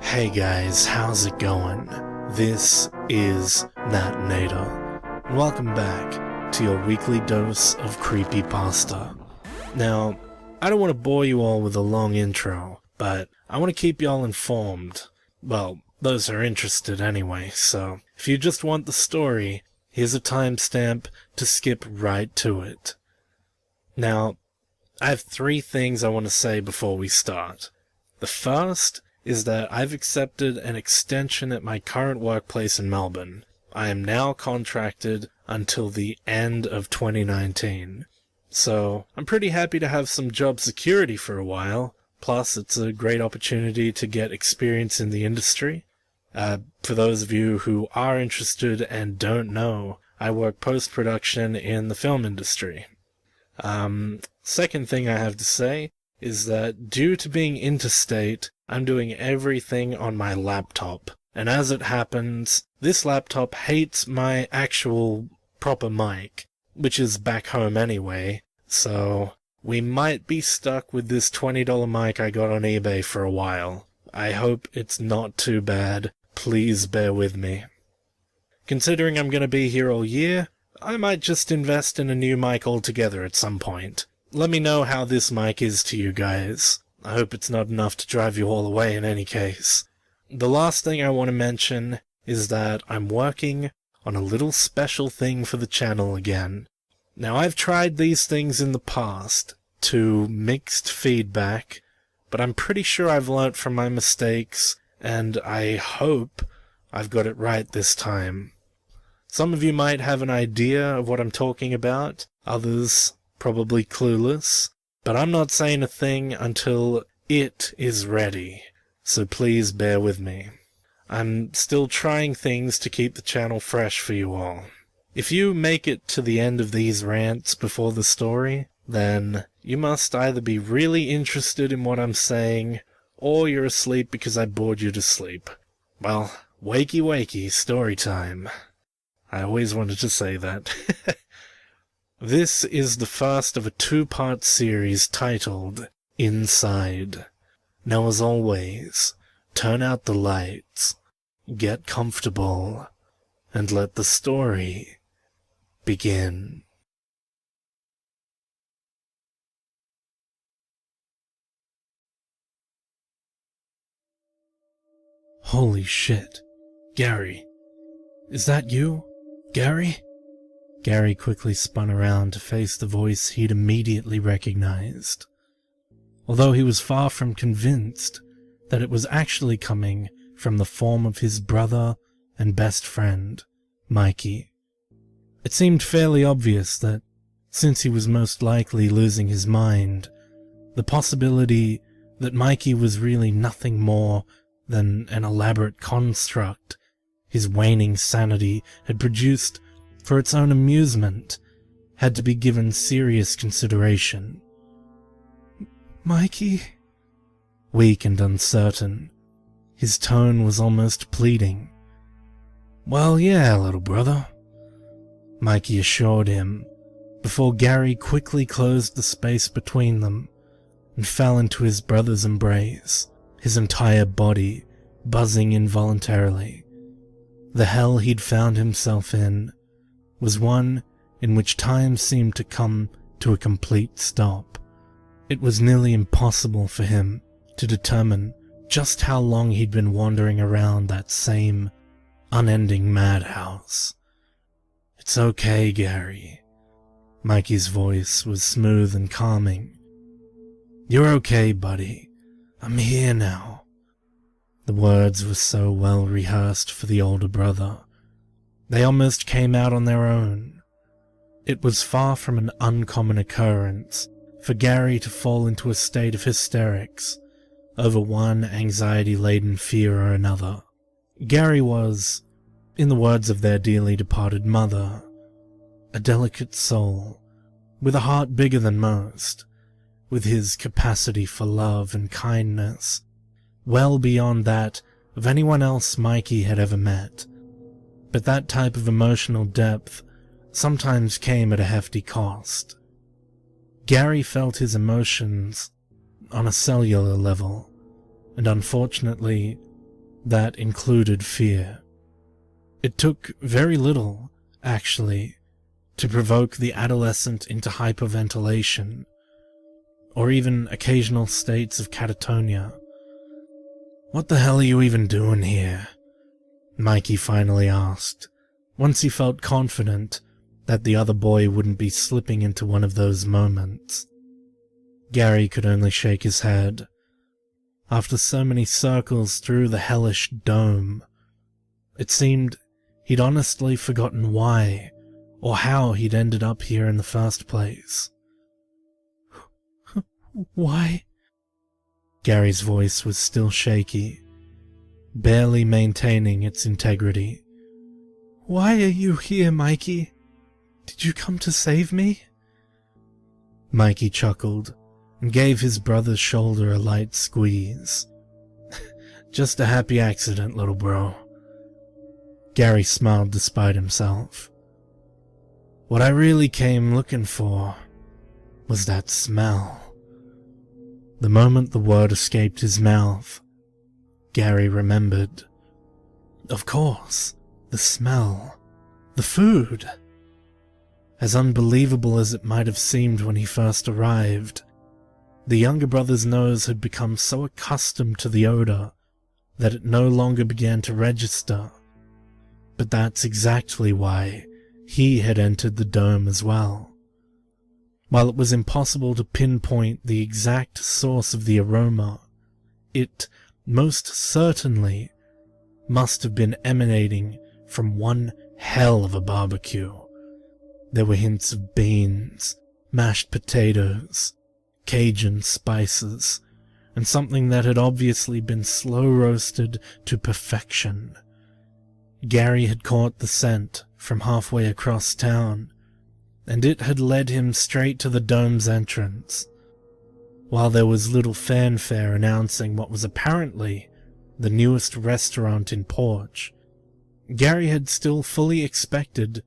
Hey guys, how's it going? This is Nat Nader, and welcome back to your weekly dose of Creepypasta. Now, I don't want to bore you all with a long intro, but I want to keep y'all informed. Well, those are interested anyway, so if you just want the story, here's a timestamp to skip right to it. Now, I have 3 things I want to say before we start. The first is that I've accepted an extension at my current workplace in Melbourne. I am now contracted until the end of 2019. So, I'm pretty happy to have some job security for a while. Plus, it's a great opportunity to get experience in the industry. For those of you who are interested and don't know, I work post-production in the film industry. Second thing I have to say is that due to being interstate, I'm doing everything on my laptop. And as it happens, this laptop hates my actual proper mic, which is back home anyway, so we might be stuck with this $20 mic I got on eBay for a while. I hope it's not too bad. Please bear with me. Considering I'm gonna be here all year, I might just invest in a new mic altogether at some point. Let me know how this mic is to you guys. I hope it's not enough to drive you all away in any case. The last thing I want to mention is that I'm working on a little special thing for the channel again. Now, I've tried these things in the past to mixed feedback, but I'm pretty sure I've learnt from my mistakes, and I hope I've got it right this time. Some of you might have an idea of what I'm talking about, others probably clueless, but I'm not saying a thing until it is ready, so please bear with me. I'm still trying things to keep the channel fresh for you all. If you make it to the end of these rants before the story, then you must either be really interested in what I'm saying, or you're asleep because I bored you to sleep. Well, wakey wakey, story time. I always wanted to say that. This is the first of a 2-part series titled In-cide. Now, as always, turn out the lights, get comfortable, and let the story begin. Holy shit. Gary. Is that you? Gary? Gary quickly spun around to face the voice he'd immediately recognized. Although he was far from convinced that it was actually coming from the form of his brother and best friend, Mikey. It seemed fairly obvious that, since he was most likely losing his mind, the possibility that Mikey was really nothing more than an elaborate construct his waning sanity had produced for its own amusement had to be given serious consideration. Mikey? Weak and uncertain, his tone was almost pleading. Well, yeah, little brother, Mikey assured him, before Gary quickly closed the space between them and fell into his brother's embrace, his entire body buzzing involuntarily. The hell he'd found himself in was one in which time seemed to come to a complete stop. It was nearly impossible for him to determine just how long he'd been wandering around that same unending madhouse. It's okay, Gary. Mikey's voice was smooth and calming. You're okay, buddy. I'm here now. The words were so well rehearsed for the older brother. They almost came out on their own. It was far from an uncommon occurrence for Gary to fall into a state of hysterics over one anxiety-laden fear or another. Gary was, in the words of their dearly departed mother, a delicate soul, with a heart bigger than most, with his capacity for love and kindness well beyond that of anyone else Mikey had ever met. But that type of emotional depth sometimes came at a hefty cost. Gary felt his emotions on a cellular level, and unfortunately, that included fear. It took very little, actually, to provoke the adolescent into hyperventilation, or even occasional states of catatonia. "What the hell are you even doing here?" Mikey finally asked, once he felt confident that the other boy wouldn't be slipping into one of those moments. Gary could only shake his head. After so many circles through the hellish dome, it seemed he'd honestly forgotten why or how he'd ended up here in the first place. "Why?" Gary's voice was still shaky, barely maintaining its integrity. "Why are you here, Mikey? Did you come to save me?" Mikey chuckled and gave his brother's shoulder a light squeeze. "Just a happy accident, little bro." Gary smiled despite himself. "What I really came looking for was that smell." The moment the word escaped his mouth, Gary remembered. Of course, the smell. The food. As unbelievable as it might have seemed when he first arrived, the younger brother's nose had become so accustomed to the odor that it no longer began to register. But that's exactly why he had entered the dome as well. While it was impossible to pinpoint the exact source of the aroma, it most certainly must have been emanating from one hell of a barbecue. There were hints of beans, mashed potatoes, Cajun spices, and something that had obviously been slow roasted to perfection. Gary had caught the scent from halfway across town, and it had led him straight to the dome's entrance. While there was little fanfare announcing what was apparently the newest restaurant in Porch, Gary had still fully expected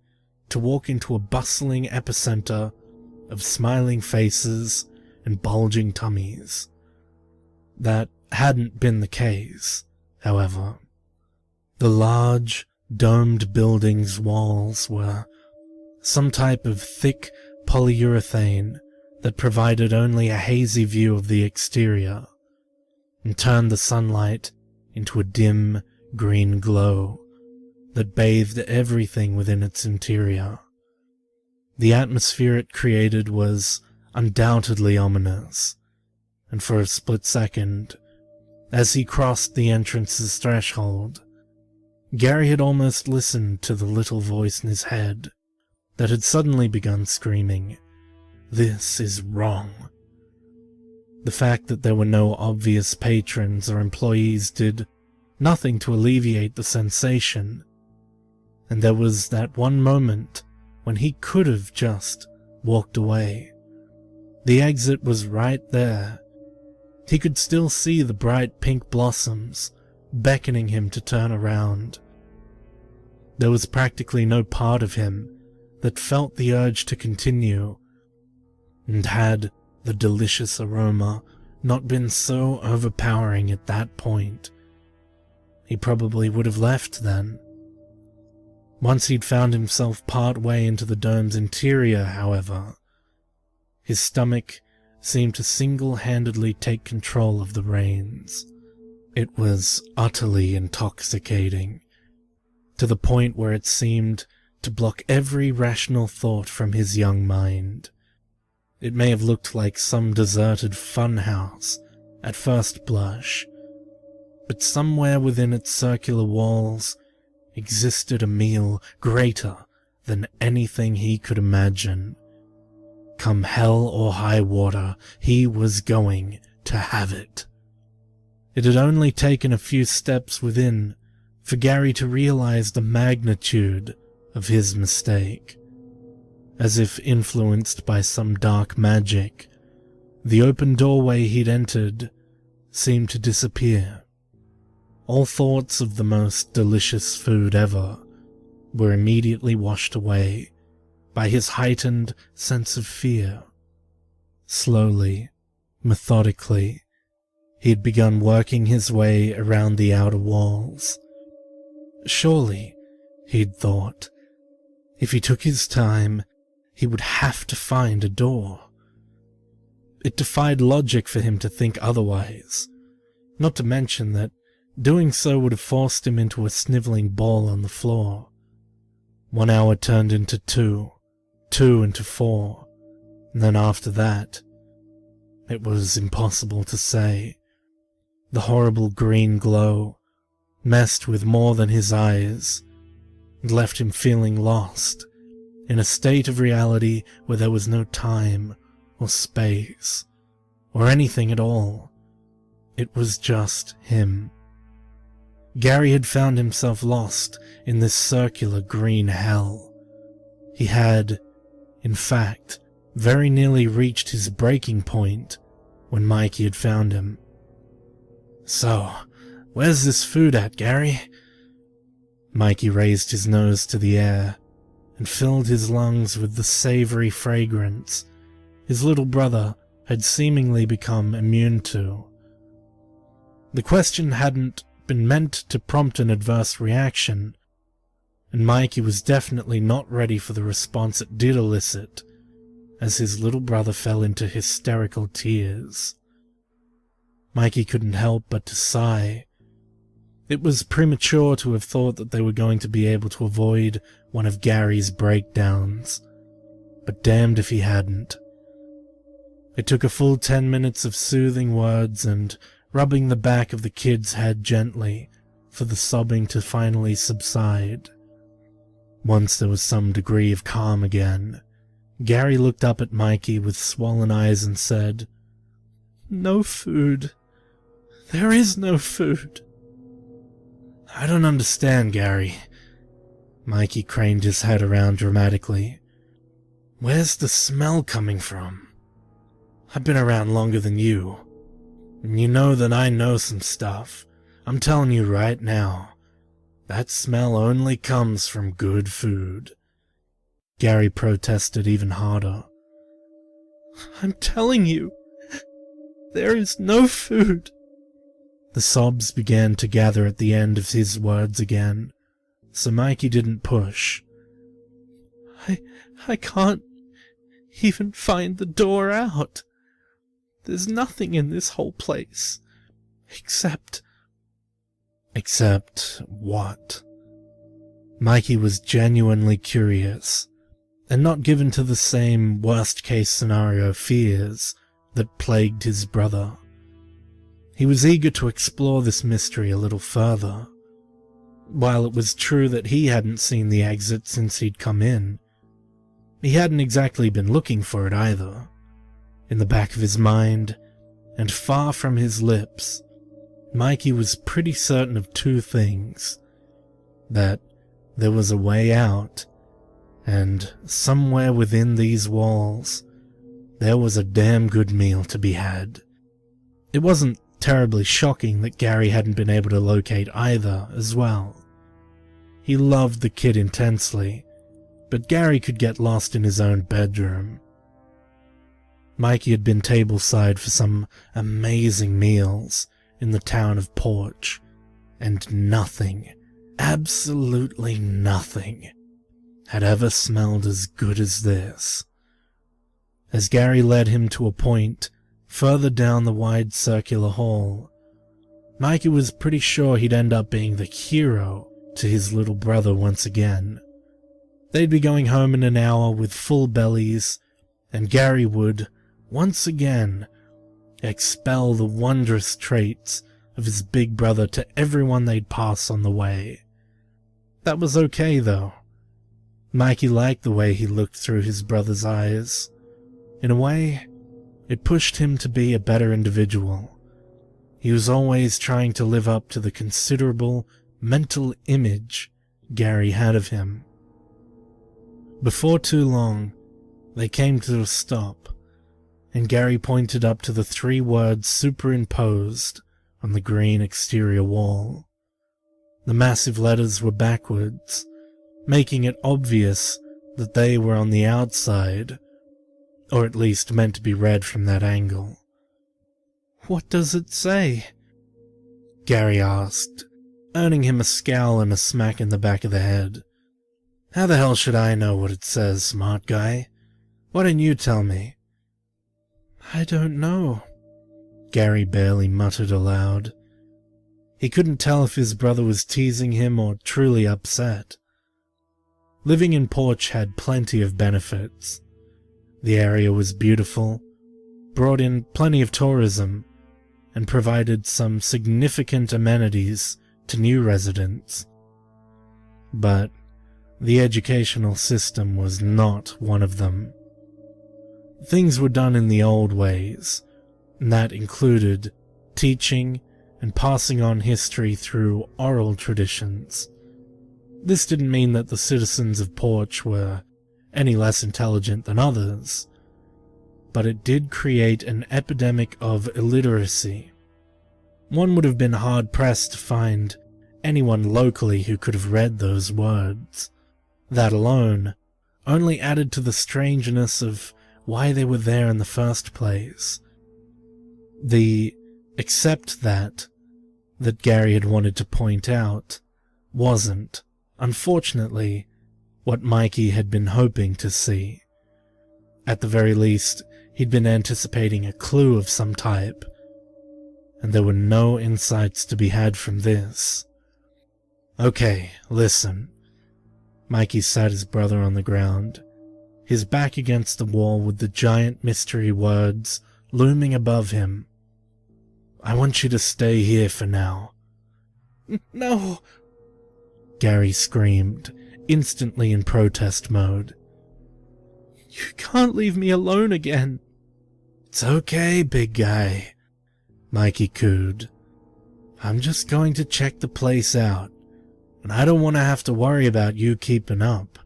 to walk into a bustling epicenter of smiling faces and bulging tummies. That hadn't been the case, however. The large, domed building's walls were some type of thick polyurethane that provided only a hazy view of the exterior and turned the sunlight into a dim green glow that bathed everything within its interior. The atmosphere it created was undoubtedly ominous, and for a split second, as he crossed the entrance's threshold, Gary had almost listened to the little voice in his head that had suddenly begun screaming, "This is wrong." The fact that there were no obvious patrons or employees did nothing to alleviate the sensation, and there was that one moment when he could have just walked away. The exit was right there. He could still see the bright pink blossoms beckoning him to turn around. There was practically no part of him that felt the urge to continue, and had the delicious aroma not been so overpowering at that point, he probably would have left then. Once he'd found himself part way into the dome's interior, however, his stomach seemed to single-handedly take control of the reins. It was utterly intoxicating, to the point where it seemed to block every rational thought from his young mind. It may have looked like some deserted funhouse at first blush, but somewhere within its circular walls existed a meal greater than anything he could imagine. Come hell or high water, he was going to have it. It had only taken a few steps within for Gary to realize the magnitude of his mistake. As if influenced by some dark magic, the open doorway he'd entered seemed to disappear. All thoughts of the most delicious food ever were immediately washed away by his heightened sense of fear. Slowly, methodically, he had begun working his way around the outer walls. Surely, he'd thought, if he took his time, he would have to find a door. It defied logic for him to think otherwise, not to mention that doing so would have forced him into a sniveling ball on the floor. 1 hour turned into 2, 2 into 4, and then after that, it was impossible to say. The horrible green glow messed with more than his eyes and left him feeling lost in a state of reality where there was no time or space or anything at all. It was just him. Gary had found himself lost in this circular green hell. He had, in fact, very nearly reached his breaking point when Mikey had found him. "So, where's this food at, Gary?" Mikey raised his nose to the air and filled his lungs with the savory fragrance his little brother had seemingly become immune to. The question hadn't been meant to prompt an adverse reaction, and Mikey was definitely not ready for the response it did elicit, as his little brother fell into hysterical tears. Mikey couldn't help but to sigh. It was premature to have thought that they were going to be able to avoid one of Gary's breakdowns, but damned if he hadn't. It took a full 10 minutes of soothing words and rubbing the back of the kid's head gently for the sobbing to finally subside. Once there was some degree of calm again, Gary looked up at Mikey with swollen eyes and said, "No food. There is no food." "I don't understand, Gary." Mikey craned his head around dramatically. "Where's the smell coming from? I've been around longer than you. And you know that I know some stuff. I'm telling you right now, that smell only comes from good food." Gary protested even harder. "I'm telling you, there is no food." The sobs began to gather at the end of his words again, so Mikey didn't push. I can't even find the door out. There's nothing in this whole place, except... Except what? Mikey was genuinely curious, and not given to the same worst-case scenario fears that plagued his brother. He was eager to explore this mystery a little further. While it was true that he hadn't seen the exit since he'd come in, he hadn't exactly been looking for it either. In the back of his mind, and far from his lips, Mikey was pretty certain of two things: that there was a way out, and somewhere within these walls, there was a damn good meal to be had. It wasn't terribly shocking that Gary hadn't been able to locate either as well. He loved the kid intensely, but Gary could get lost in his own bedroom. Mikey had been tableside for some amazing meals in the town of Porch, and nothing, absolutely nothing, had ever smelled as good as this. As Gary led him to a point further down the wide circular hall, Mikey was pretty sure he'd end up being the hero to his little brother once again. They'd be going home in an hour with full bellies, and Gary would, once again, expel the wondrous traits of his big brother to everyone they'd pass on the way. That was okay, though. Mikey liked the way he looked through his brother's eyes. In a way, it pushed him to be a better individual. He was always trying to live up to the considerable mental image Gary had of him. Before too long, they came to a stop, and Gary pointed up to the 3 words superimposed on the green exterior wall. The massive letters were backwards, making it obvious that they were on the outside, or at least meant to be read from that angle. What does it say? Gary asked, earning him a scowl and a smack in the back of the head. How the hell should I know what it says, smart guy? Why don't you tell me? I don't know, Gary barely muttered aloud. He couldn't tell if his brother was teasing him or truly upset. Living in Porch had plenty of benefits. The area was beautiful, brought in plenty of tourism, and provided some significant amenities to new residents. But the educational system was not one of them. Things were done in the old ways, and that included teaching and passing on history through oral traditions. This didn't mean that the citizens of Porch were any less intelligent than others, but it did create an epidemic of illiteracy. One would have been hard-pressed to find anyone locally who could have read those words. That alone only added to the strangeness of why they were there in the first place. The "except that" Gary had wanted to point out wasn't, unfortunately, what Mikey had been hoping to see. At the very least, he'd been anticipating a clue of some type, and there were no insights to be had from this. Okay, listen. Mikey sat his brother on the ground, his back against the wall with the giant mystery words looming above him. I want you to stay here for now. No! Gary screamed, instantly in protest mode. You can't leave me alone again. It's okay, big guy, Mikey cooed. I'm just going to check the place out, and I don't want to have to worry about you keeping up.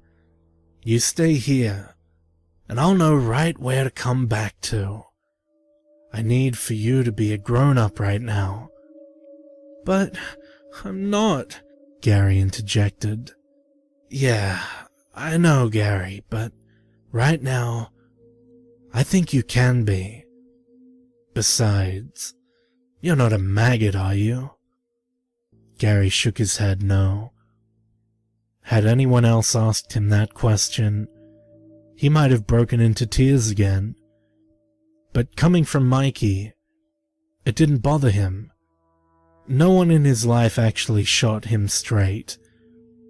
You stay here, and I'll know right where to come back to. I need for you to be a grown-up right now. But I'm not, Gary interjected. Yeah, I know, Gary, but right now, I think you can be. Besides, you're not a maggot, are you? Gary shook his head no. Had anyone else asked him that question, he might have broken into tears again. But coming from Mikey, it didn't bother him. No one in his life actually shot him straight.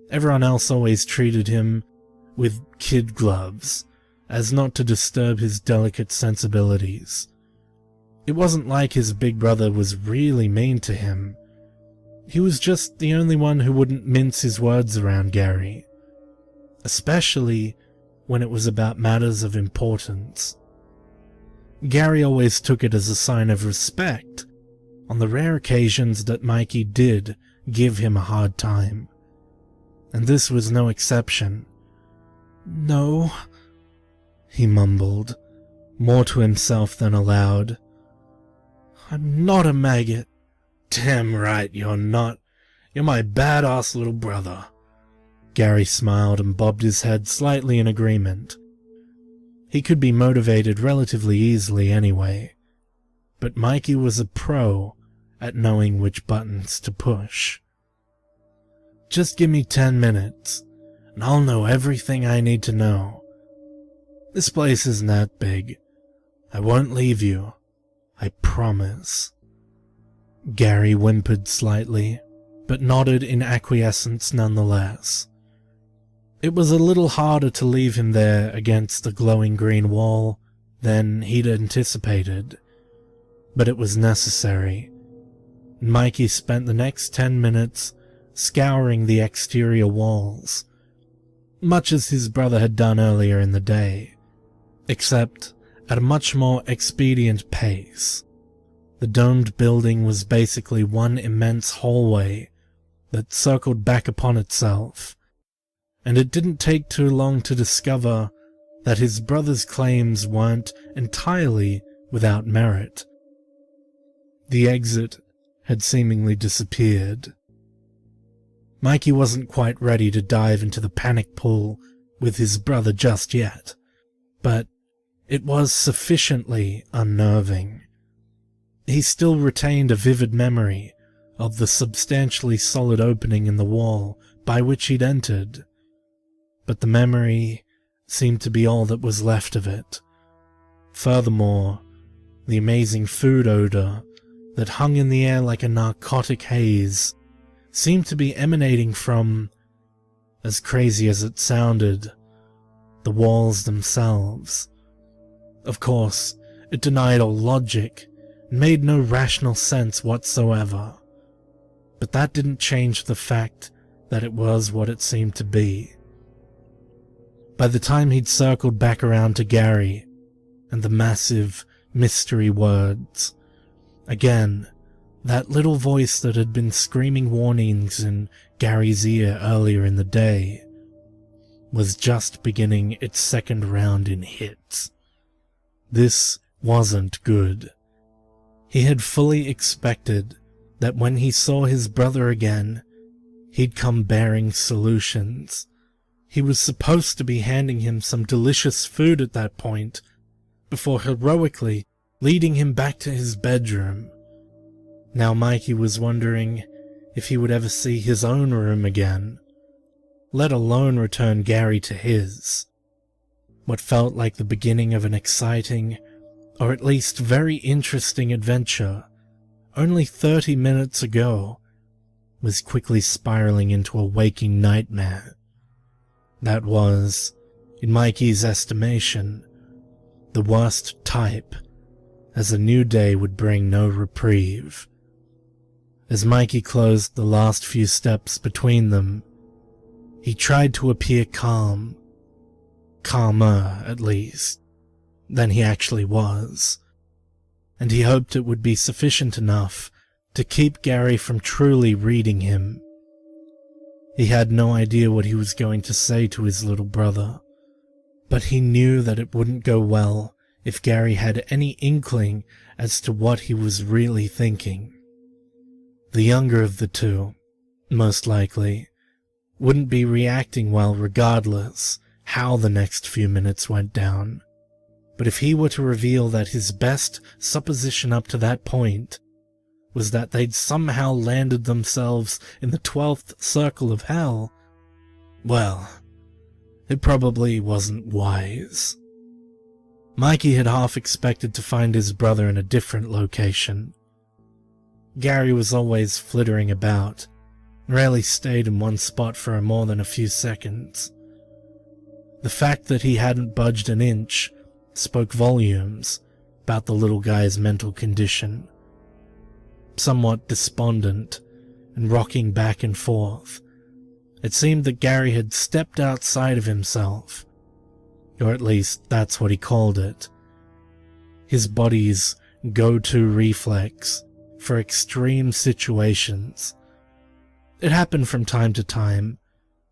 Everyone else always treated him with kid gloves, as not to disturb his delicate sensibilities. It wasn't like his big brother was really mean to him. He was just the only one who wouldn't mince his words around Gary, especially when it was about matters of importance. Gary always took it as a sign of respect on the rare occasions that Mikey did give him a hard time, and this was no exception. No, he mumbled, more to himself than aloud. I'm not a maggot. Damn right you're not. You're my badass little brother. Gary smiled and bobbed his head slightly in agreement. He could be motivated relatively easily anyway, but Mikey was a pro at knowing which buttons to push. Just give me 10 minutes, and I'll know everything I need to know. This place isn't that big. I won't leave you. I promise. Gary whimpered slightly, but nodded in acquiescence nonetheless. It was a little harder to leave him there against the glowing green wall than he'd anticipated, but it was necessary. Mikey spent the next 10 minutes scouring the exterior walls, much as his brother had done earlier in the day, except at a much more expedient pace. The domed building was basically one immense hallway that circled back upon itself, and it didn't take too long to discover that his brother's claims weren't entirely without merit. The exit had seemingly disappeared. Mikey wasn't quite ready to dive into the panic pool with his brother just yet, but it was sufficiently unnerving. He still retained a vivid memory of the substantially solid opening in the wall by which he'd entered, but the memory seemed to be all that was left of it. Furthermore, the amazing food odor that hung in the air like a narcotic haze seemed to be emanating from, as crazy as it sounded, the walls themselves. Of course, it denied all logic and made no rational sense whatsoever, but that didn't change the fact that it was what it seemed to be. By the time he'd circled back around to Gary and the massive mystery words, again, that little voice that had been screaming warnings in Gary's ear earlier in the day was just beginning its second round in hits. This wasn't good. He had fully expected that when he saw his brother again, he'd come bearing solutions. He was supposed to be handing him some delicious food at that point, before heroically leading him back to his bedroom. Now Mikey was wondering if he would ever see his own room again, let alone return Gary to his. What felt like the beginning of an exciting, or at least very interesting adventure only 30 minutes ago was quickly spiraling into a waking nightmare. That was, in Mikey's estimation, the worst type, as a new day would bring no reprieve. As Mikey closed the last few steps between them, he tried to appear calm, calmer at least, than he actually was, and he hoped it would be sufficient enough to keep Gary from truly reading him. He had no idea what he was going to say to his little brother, but he knew that it wouldn't go well if Gary had any inkling as to what he was really thinking. The younger of the two, most likely, wouldn't be reacting well regardless how the next few minutes went down. But if he were to reveal that his best supposition up to that point was that they'd somehow landed themselves in the 12th circle of hell, well, it probably wasn't wise. Mikey had half expected to find his brother in a different location. Gary was always flittering about, rarely stayed in one spot for more than a few seconds. The fact that he hadn't budged an inch spoke volumes about the little guy's mental condition. Somewhat despondent and rocking back and forth, it seemed that Gary had stepped outside of himself, or at least that's what he called it. His body's go-to reflex for extreme situations. It happened from time to time,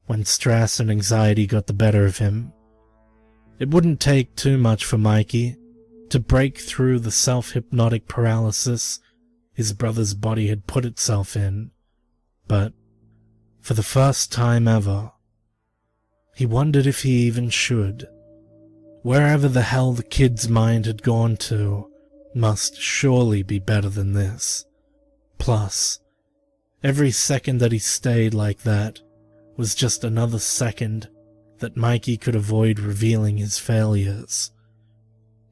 when stress and anxiety got the better of him. It wouldn't take too much for Mikey to break through the self-hypnotic paralysis his brother's body had put itself in, but for the first time ever, he wondered if he even should. Wherever the hell the kid's mind had gone to must surely be better than this. Plus, every second that he stayed like that was just another second that Mikey could avoid revealing his failures.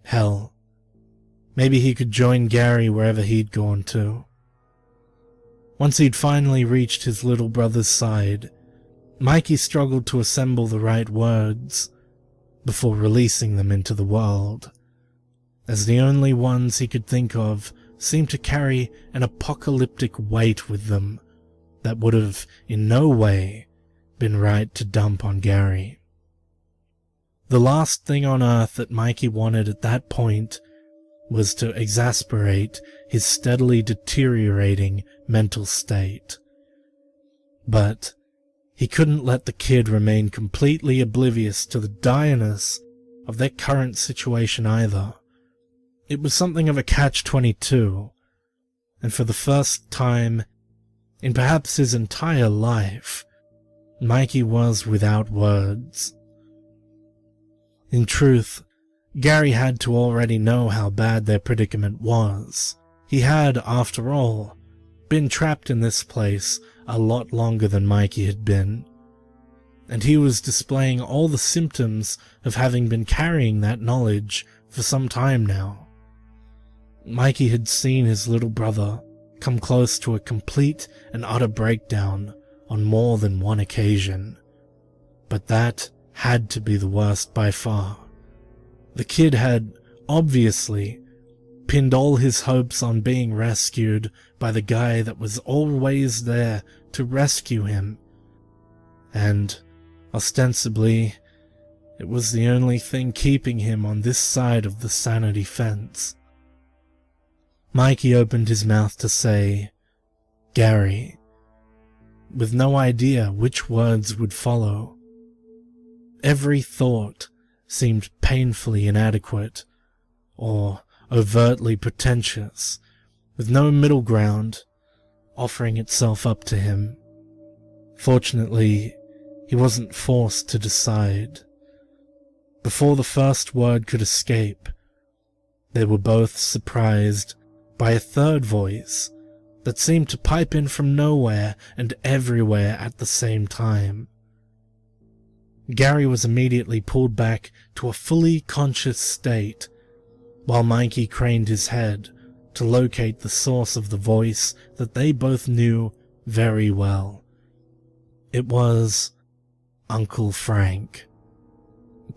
Hell, maybe he could join Gary wherever he'd gone to. Once he'd finally reached his little brother's side, Mikey struggled to assemble the right words before releasing them into the world, as the only ones he could think of seemed to carry an apocalyptic weight with them that would have in no way been right to dump on Gary. The last thing on earth that Mikey wanted at that point was to exasperate his steadily deteriorating mental state. But he couldn't let the kid remain completely oblivious to the direness of their current situation either. It was something of a catch-22, and for the first time in perhaps his entire life, Mikey was without words. In truth, Gary had to already know how bad their predicament was. He had, after all, been trapped in this place a lot longer than Mikey had been, and he was displaying all the symptoms of having been carrying that knowledge for some time now. Mikey had seen his little brother come close to a complete and utter breakdown on more than one occasion, but that had to be the worst by far. The kid had, obviously, pinned all his hopes on being rescued by the guy that was always there to rescue him, and, ostensibly, it was the only thing keeping him on this side of the sanity fence. Mikey opened his mouth to say, "Gary," with no idea which words would follow. Every thought seemed painfully inadequate, or overtly pretentious, with no middle ground offering itself up to him. Fortunately, he wasn't forced to decide. Before the first word could escape, they were both surprised by a third voice that seemed to pipe in from nowhere and everywhere at the same time. Gary was immediately pulled back to a fully conscious state, while Mikey craned his head to locate the source of the voice that they both knew very well. It was Uncle Frank.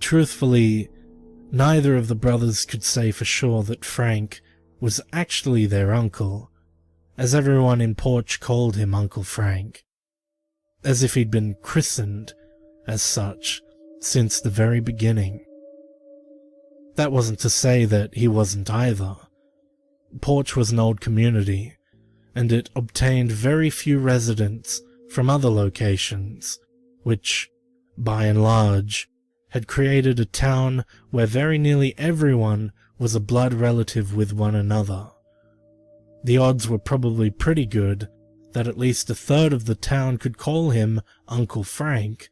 Truthfully, neither of the brothers could say for sure that Frank was actually their uncle, as everyone in Porch called him Uncle Frank, as if he'd been christened as such since the very beginning. That wasn't to say that he wasn't either. Porch was an old community, and it obtained very few residents from other locations, which, by and large, had created a town where very nearly everyone was a blood relative with one another. The odds were probably pretty good that at least a third of the town could call him Uncle Frank,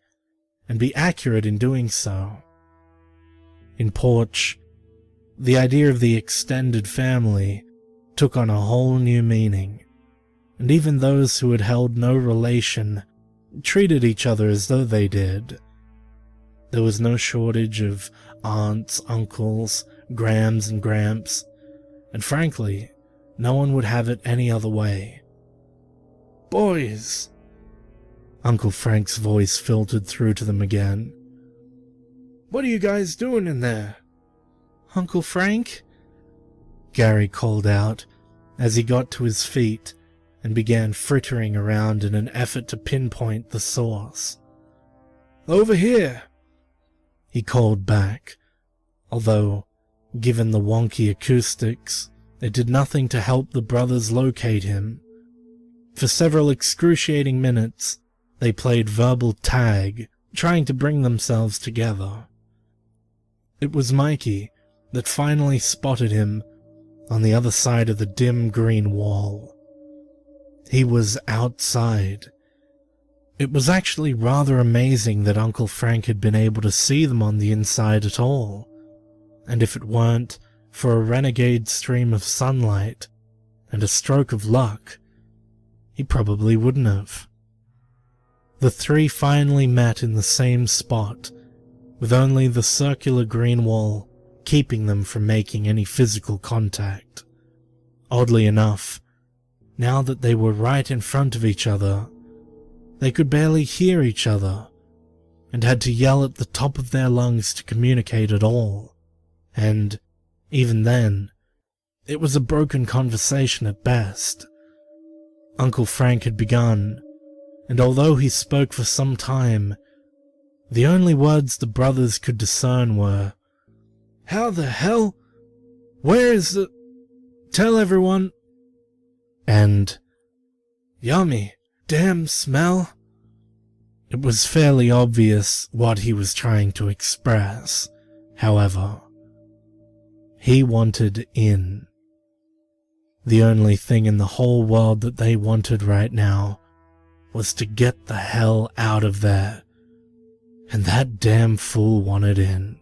and be accurate in doing so. In Porch, the idea of the extended family took on a whole new meaning, and even those who had held no relation treated each other as though they did. There was no shortage of aunts, uncles, grams and gramps, and frankly, no one would have it any other way. "Boys!" Uncle Frank's voice filtered through to them again. "What are you guys doing in there?" "Uncle Frank?" Gary called out as he got to his feet and began frittering around in an effort to pinpoint the source. "Over here," he called back, although, given the wonky acoustics, it did nothing to help the brothers locate him. For several excruciating minutes, they played verbal tag, trying to bring themselves together. It was Mikey that finally spotted him on the other side of the dim green wall. He was outside. It was actually rather amazing that Uncle Frank had been able to see them on the inside at all, and if it weren't for a renegade stream of sunlight and a stroke of luck, he probably wouldn't have. The three finally met in the same spot, with only the circular green wall keeping them from making any physical contact. Oddly enough, now that they were right in front of each other, they could barely hear each other, and had to yell at the top of their lungs to communicate at all, and, even then, it was a broken conversation at best. Uncle Frank had begun, and although he spoke for some time, the only words the brothers could discern were, "How the hell? Where is the... Tell everyone..." and "Yummy, damn smell." It was fairly obvious what he was trying to express, however. He wanted in. The only thing in the whole world that they wanted right now was to get the hell out of there, and that damn fool wanted in.